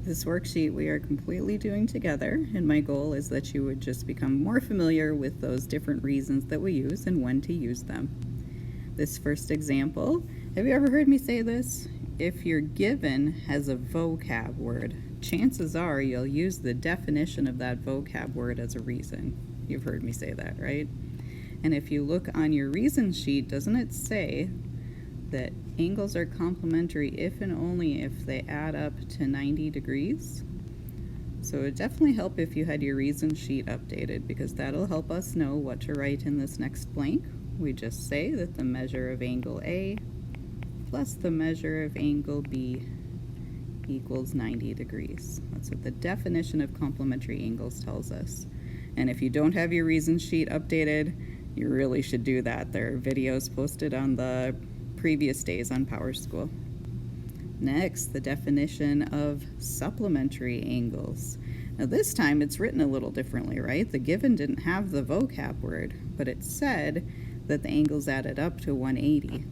This worksheet we are completely doing together, and my goal is that you would just become more familiar with those different reasons that we use and when to use them. This first example, have you ever heard me say this? If your given has a vocab word, chances are you'll use the definition of that vocab word as a reason. You've heard me say that, right? And if you look on your reason sheet, doesn't it say that angles are complementary if and only if they add up to 90 degrees? So it would definitely help if you had your reason sheet updated, because that'll help us know what to write in this next blank. We just say that the measure of angle A plus the measure of angle B equals 90 degrees. That's what the definition of complementary angles tells us. And if you don't have your reason sheet updated, you really should do that. There are videos posted on the previous days on PowerSchool. Next, the definition of supplementary angles. Now this time it's written a little differently, right? The given didn't have the vocab word, but it said that the angles added up to 180.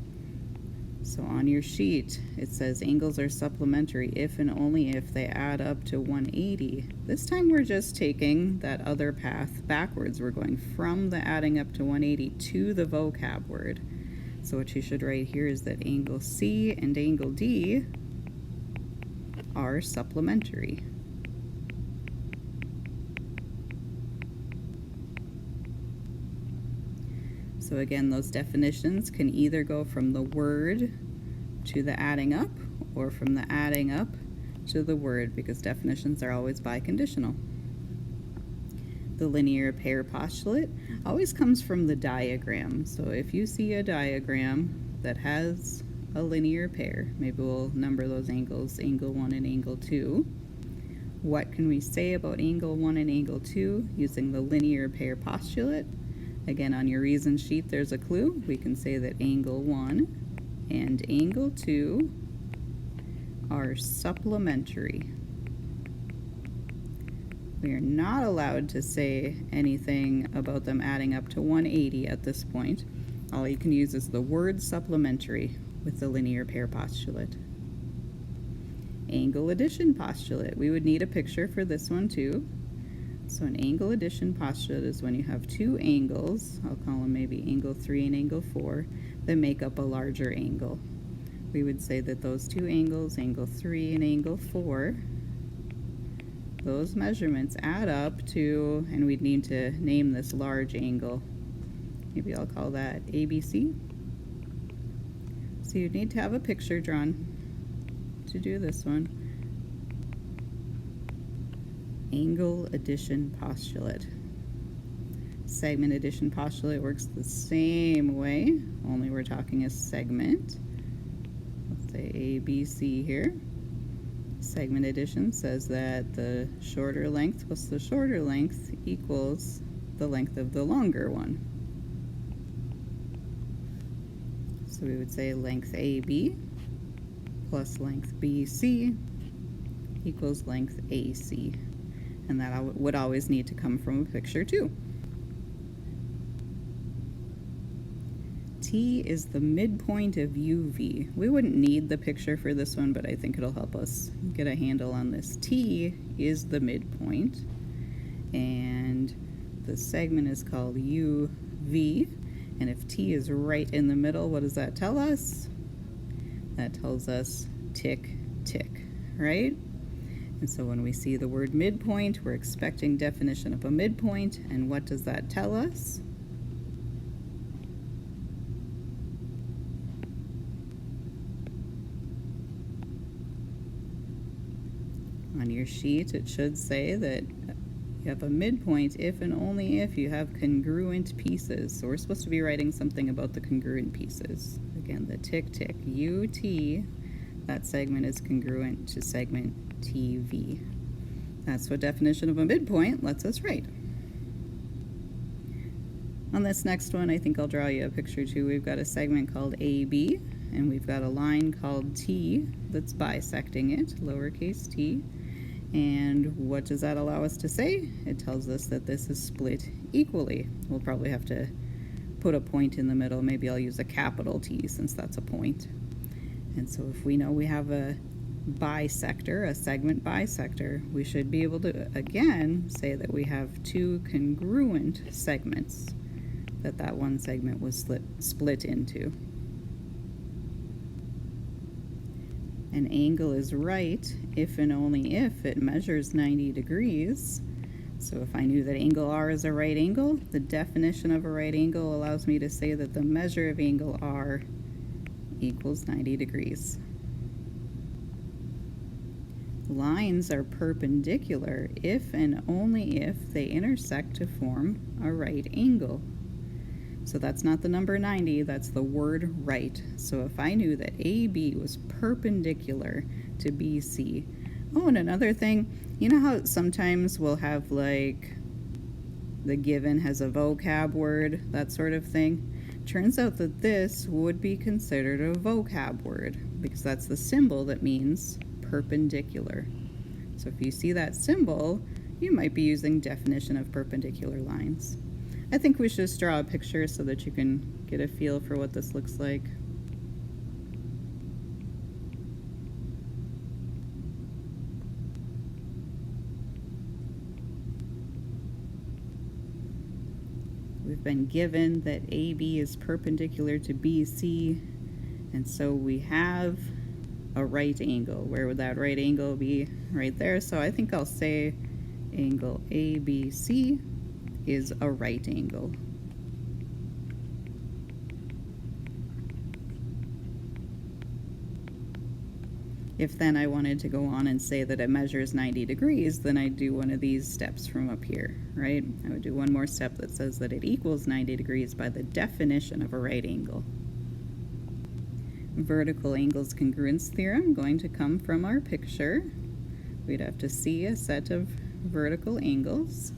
So on your sheet, it says angles are supplementary if and only if they add up to 180. This time we're just taking that other path backwards. We're going from the adding up to 180 to the vocab word. So what you should write here is that angle C and angle D are supplementary. So again, those definitions can either go from the word to the adding up, or from the adding up to the word, because definitions are always biconditional. The linear pair postulate always comes from the diagram. So if you see a diagram that has a linear pair, maybe we'll number those angles, angle 1 and angle 2. What can we say about angle 1 and angle 2 using the linear pair postulate? Again, on your reason sheet, there's a clue. We can say that angle 1 and angle 2 are supplementary. We are not allowed to say anything about them adding up to 180 at this point. All you can use is the word supplementary with the linear pair postulate. Angle addition postulate. We would need a picture for this one too. So an angle addition postulate is when you have two angles, I'll call them maybe angle 3 and angle 4, that make up a larger angle. We would say that those two angles, angle 3 and angle 4, those measurements add up to, and we'd need to name this large angle. Maybe I'll call that ABC. So you'd need to have a picture drawn to do this one. Angle addition postulate. Segment addition postulate works the same way, only we're talking a segment. Let's say ABC here. Segment addition says that the shorter length plus the shorter length equals the length of the longer one. So we would say length AB plus length BC equals length AC. And that would always need to come from a picture too. T is the midpoint of UV. We wouldn't need the picture for this one, but I think it'll help us get a handle on this. T is the midpoint, and the segment is called UV. And if T is right in the middle, what does that tell us? That tells us tick, tick, right? And so when we see the word midpoint, we're expecting definition of a midpoint. And what does that tell us? On your sheet, it should say that you have a midpoint if and only if you have congruent pieces. So we're supposed to be writing something about the congruent pieces. Again, the tick, tick, UT, that segment is congruent to segment TV. That's what definition of a midpoint lets us write. On this next one, I think I'll draw you a picture too. We've got a segment called AB, and we've got a line called T that's bisecting it, lowercase t. And what does that allow us to say? It tells us that this is split equally. We'll probably have to put a point in the middle. Maybe I'll use a capital T since that's a point. And so if we know we have a bisector, a segment bisector, we should be able to, again, say that we have two congruent segments that one segment was split into. An angle is right if and only if it measures 90 degrees. So if I knew that angle R is a right angle, the definition of a right angle allows me to say that the measure of angle R equals 90 degrees. Lines are perpendicular if and only if they intersect to form a right angle. So that's not the number 90, that's the word right. So if I knew that AB was perpendicular to BC. Oh, and another thing, you know how sometimes we'll have like the given has a vocab word, that sort of thing? Turns out that this would be considered a vocab word because that's the symbol that means perpendicular. So if you see that symbol, you might be using definition of perpendicular lines. I think we should just draw a picture so that you can get a feel for what this looks like. We've been given that AB is perpendicular to BC, and so we have a right angle. Where would that right angle be? Right there. So I think I'll say angle ABC is a right angle. If then I wanted to go on and say that it measures 90 degrees, then I'd do one of these steps from up here, right? I would do one more step that says that it equals 90 degrees by the definition of a right angle. Vertical angles congruence theorem going to come from our picture. We'd have to see a set of vertical angles.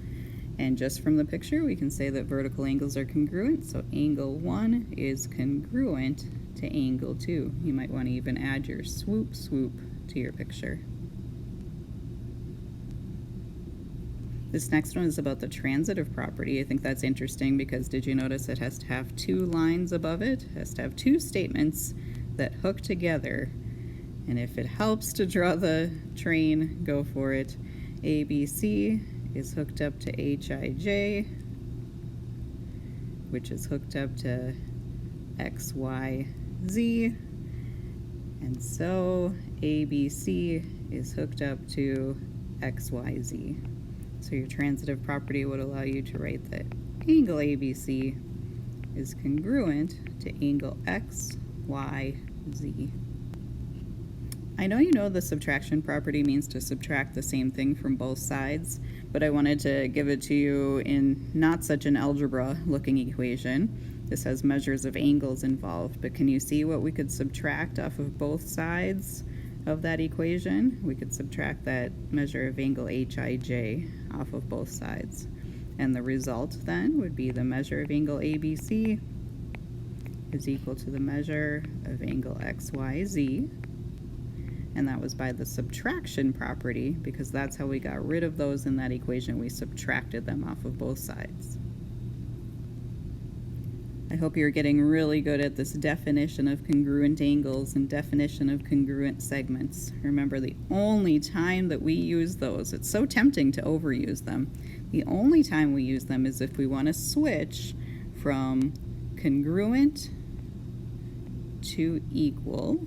And just from the picture, we can say that vertical angles are congruent. So angle 1 is congruent to angle 2. You might want to even add your swoop to your picture. This next one is about the transitive property. I think that's interesting because did you notice it has to have two lines above it? It has to have two statements that hook together. And if it helps to draw the train, go for it. ABC is hooked up to HIJ, which is hooked up to XYZ, and so ABC is hooked up to XYZ. So your transitive property would allow you to write that angle ABC is congruent to angle XYZ. I know you know the subtraction property means to subtract the same thing from both sides, but I wanted to give it to you in not such an algebra looking equation. This has measures of angles involved, but can you see what we could subtract off of both sides of that equation? We could subtract that measure of angle HIJ off of both sides. And the result then would be the measure of angle ABC is equal to the measure of angle XYZ. And that was by the subtraction property, because that's how we got rid of those in that equation. We subtracted them off of both sides. I hope you're getting really good at this definition of congruent angles and definition of congruent segments. Remember, the only time that we use those, it's so tempting to overuse them. The only time we use them is if we want to switch from congruent to equal.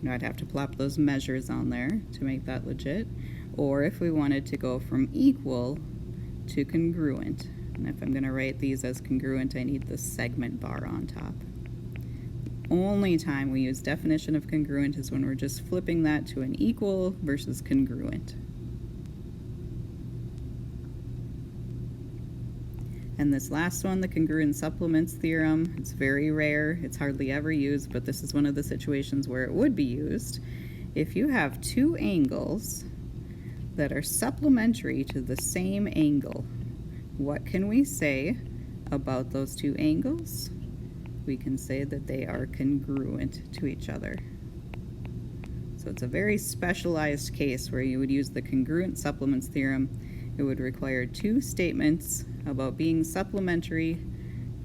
I'd have to plop those measures on there to make that legit. Or if we wanted to go from equal to congruent. And if I'm going to write these as congruent, I need the segment bar on top. The only time we use definition of congruent is when we're just flipping that to an equal versus congruent. And this last one, the congruent supplements theorem, it's very rare, it's hardly ever used, but this is one of the situations where it would be used. If you have two angles that are supplementary to the same angle, what can we say about those two angles? We can say that they are congruent to each other. So it's a very specialized case where you would use the congruent supplements theorem. It would require two statements about being supplementary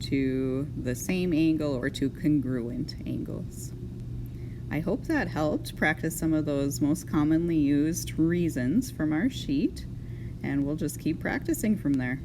to the same angle or to congruent angles. I hope that helped practice some of those most commonly used reasons from our sheet, and we'll just keep practicing from there.